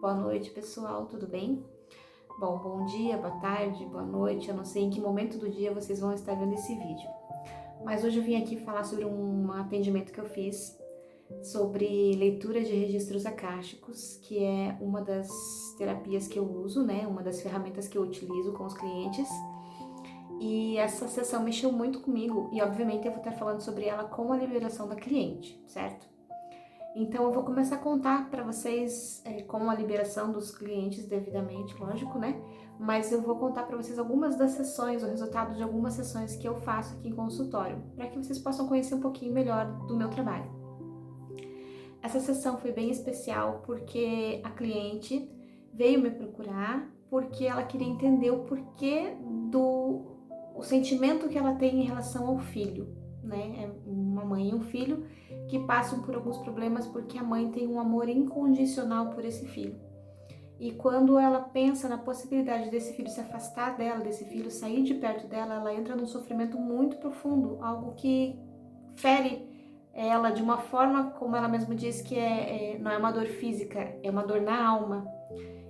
Boa noite, pessoal, tudo bem? Bom dia, boa tarde, boa noite. Eu não sei em que momento do dia vocês vão estar vendo esse vídeo, mas hoje eu vim aqui falar sobre um atendimento que eu fiz sobre leitura de registros akáshicos, que é uma das terapias que eu uso, né? Uma das ferramentas que eu utilizo com os clientes. E essa sessão mexeu muito comigo e, obviamente, eu vou estar falando sobre ela com a liberação da cliente, certo? Então eu vou começar a contar para vocês com a liberação dos clientes devidamente, lógico, né? Mas eu vou contar para vocês algumas das sessões, o resultado de algumas sessões que eu faço aqui em consultório, para que vocês possam conhecer um pouquinho melhor do meu trabalho. Essa sessão foi bem especial porque a cliente veio me procurar porque ela queria entender o porquê o sentimento que ela tem em relação ao filho, né? É uma mãe e um filho que passam por alguns problemas porque a mãe tem um amor incondicional por esse filho. E quando ela pensa na possibilidade desse filho se afastar dela, desse filho sair de perto dela, ela entra num sofrimento muito profundo, algo que fere ela de uma forma, como ela mesma diz, que não é uma dor física, é uma dor na alma.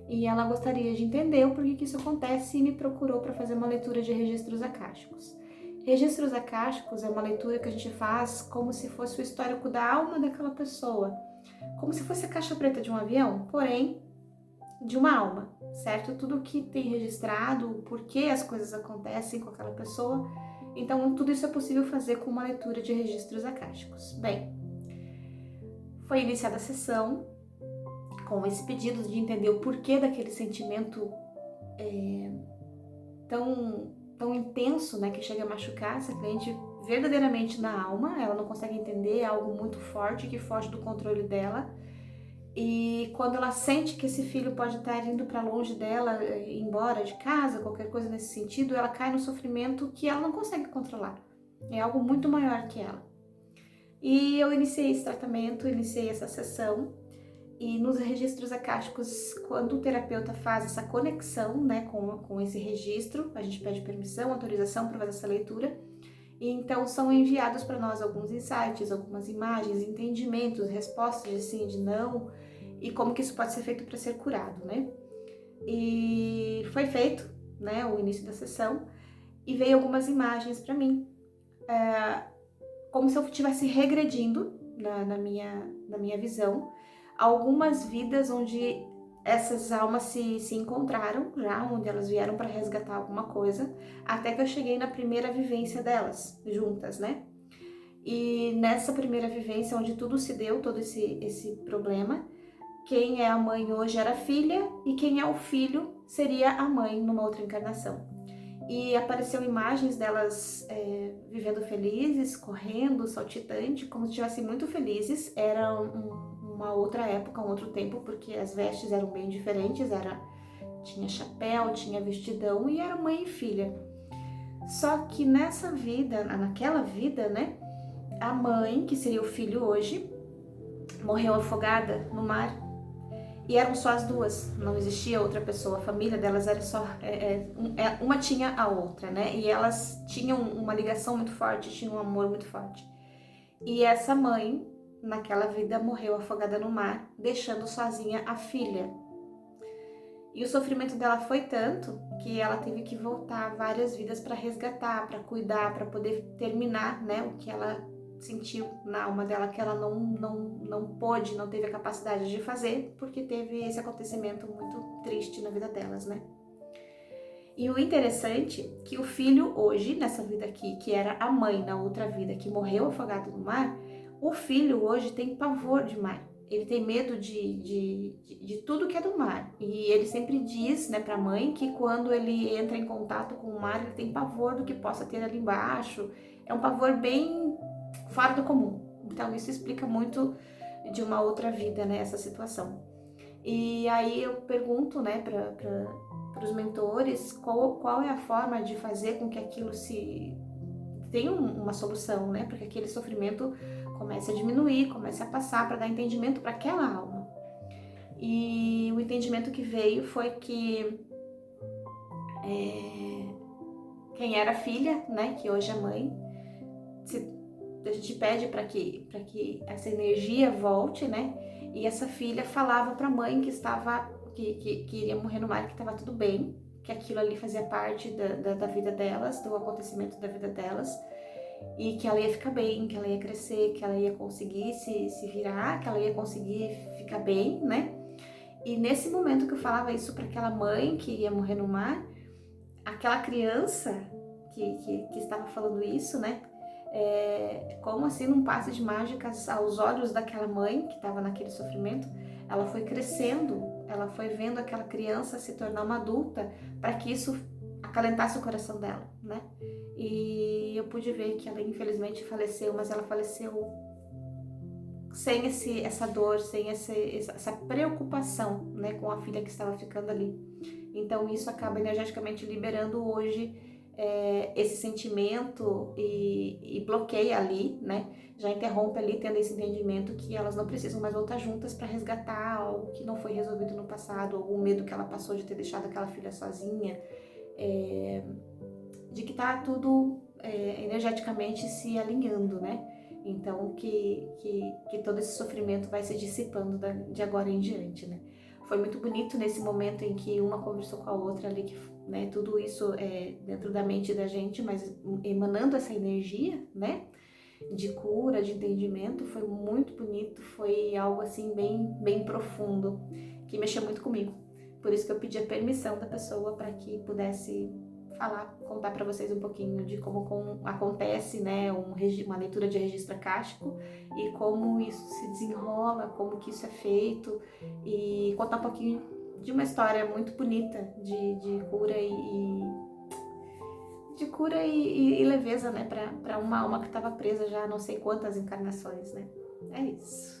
E ela gostaria de entender o porquê que isso acontece e me procurou para fazer uma leitura de registros akáshicos. Registros akáshicos é uma leitura que a gente faz como se fosse o histórico da alma daquela pessoa, como se fosse a caixa preta de um avião, porém de uma alma, certo? Tudo que tem registrado, o porquê as coisas acontecem com aquela pessoa. Então, tudo isso é possível fazer com uma leitura de registros akáshicos. Bem, foi iniciada a sessão com esse pedido de entender o porquê daquele sentimento tão intenso, né, que chega a machucar essa cliente verdadeiramente na alma. Ela não consegue entender, é algo muito forte que foge do controle dela. E quando ela sente que esse filho pode estar indo para longe dela, embora de casa, qualquer coisa nesse sentido, ela cai no sofrimento que ela não consegue controlar. É algo muito maior que ela. E eu iniciei esse tratamento, iniciei essa sessão. E nos registros akáshicos, quando o terapeuta faz essa conexão, né, com esse registro, a gente pede permissão, autorização para fazer essa leitura. E então são enviados para nós alguns insights, algumas imagens, entendimentos, respostas de sim, de não, e como que isso pode ser feito para ser curado, né? E foi feito, né, o início da sessão, e veio algumas imagens para mim, como se eu estivesse regredindo na minha visão, algumas vidas onde essas almas se encontraram já, onde elas vieram para resgatar alguma coisa, até que eu cheguei na primeira vivência delas, juntas, né? E nessa primeira vivência, onde tudo se deu, todo esse problema, quem é a mãe hoje era a filha, e quem é o filho seria a mãe numa outra encarnação. E apareceu imagens delas vivendo felizes, correndo, saltitante, como se estivessem muito felizes. Era uma outra época, um outro tempo, porque as vestes eram bem diferentes, tinha chapéu, tinha vestidão e era mãe e filha. Só que nessa vida, naquela vida, né, a mãe, que seria o filho hoje, morreu afogada no mar. E eram só as duas, não existia outra pessoa, a família delas era só, uma tinha a outra, né? E elas tinham uma ligação muito forte, tinham um amor muito forte. E essa mãe, naquela vida, morreu afogada no mar, deixando sozinha a filha. E o sofrimento dela foi tanto que ela teve que voltar várias vidas para resgatar, para cuidar, para poder terminar, né, o que ela sentiu na alma dela, que ela não pôde, não teve a capacidade de fazer, porque teve esse acontecimento muito triste na vida delas, né? E o interessante é que o filho hoje, nessa vida aqui, que era a mãe na outra vida, que morreu afogado no mar, o filho hoje tem pavor de mar. Ele tem medo de tudo que é do mar. E ele sempre diz, né, pra mãe que quando ele entra em contato com o mar, ele tem pavor do que possa ter ali embaixo. É um pavor bem fora do comum. Então isso explica muito de uma outra vida, né, essa situação. E aí eu pergunto, né, para os mentores qual é a forma de fazer com que aquilo se tenha uma solução, né, para que aquele sofrimento comece a diminuir, comece a passar, para dar entendimento para aquela alma. E o entendimento que veio foi que quem era filha, né, que hoje é mãe, a gente pede para que essa energia volte, né, E essa filha falava para a mãe que iria morrer no mar, que estava tudo bem, que aquilo ali fazia parte da vida delas, do acontecimento da vida delas, e que ela ia ficar bem, que ela ia crescer, que ela ia conseguir se virar, que ela ia conseguir ficar bem, né? E nesse momento que eu falava isso para aquela mãe que ia morrer no mar, aquela criança que estava falando isso, né? Como assim, num passe de mágica, aos olhos daquela mãe que estava naquele sofrimento, ela foi crescendo, ela foi vendo aquela criança se tornar uma adulta para que isso acalentasse o coração dela, né? E eu pude ver que ela infelizmente faleceu, mas ela faleceu sem essa dor, sem essa preocupação, né, com a filha que estava ficando ali. Então isso acaba energeticamente liberando hoje esse sentimento e bloqueia ali, né? Já interrompe ali, tendo esse entendimento que elas não precisam mais voltar juntas para resgatar algo que não foi resolvido no passado, algum medo que ela passou de ter deixado aquela filha sozinha, de que tá tudo energeticamente se alinhando, né? Então que todo esse sofrimento vai se dissipando de agora em diante, né? Foi muito bonito nesse momento em que uma conversou com a outra ali, que, né, tudo isso dentro da mente da gente, mas emanando essa energia, né, de cura, de entendimento, foi muito bonito, foi algo assim bem profundo, que mexeu muito comigo. Por isso que eu pedi a permissão da pessoa para que pudesse falar, contar para vocês um pouquinho de como acontece, né, uma leitura de registro akáshico e como isso se desenrola, como que isso é feito, e contar um pouquinho de uma história muito bonita de cura e leveza, né, para uma alma que estava presa já não sei quantas encarnações, né? É isso.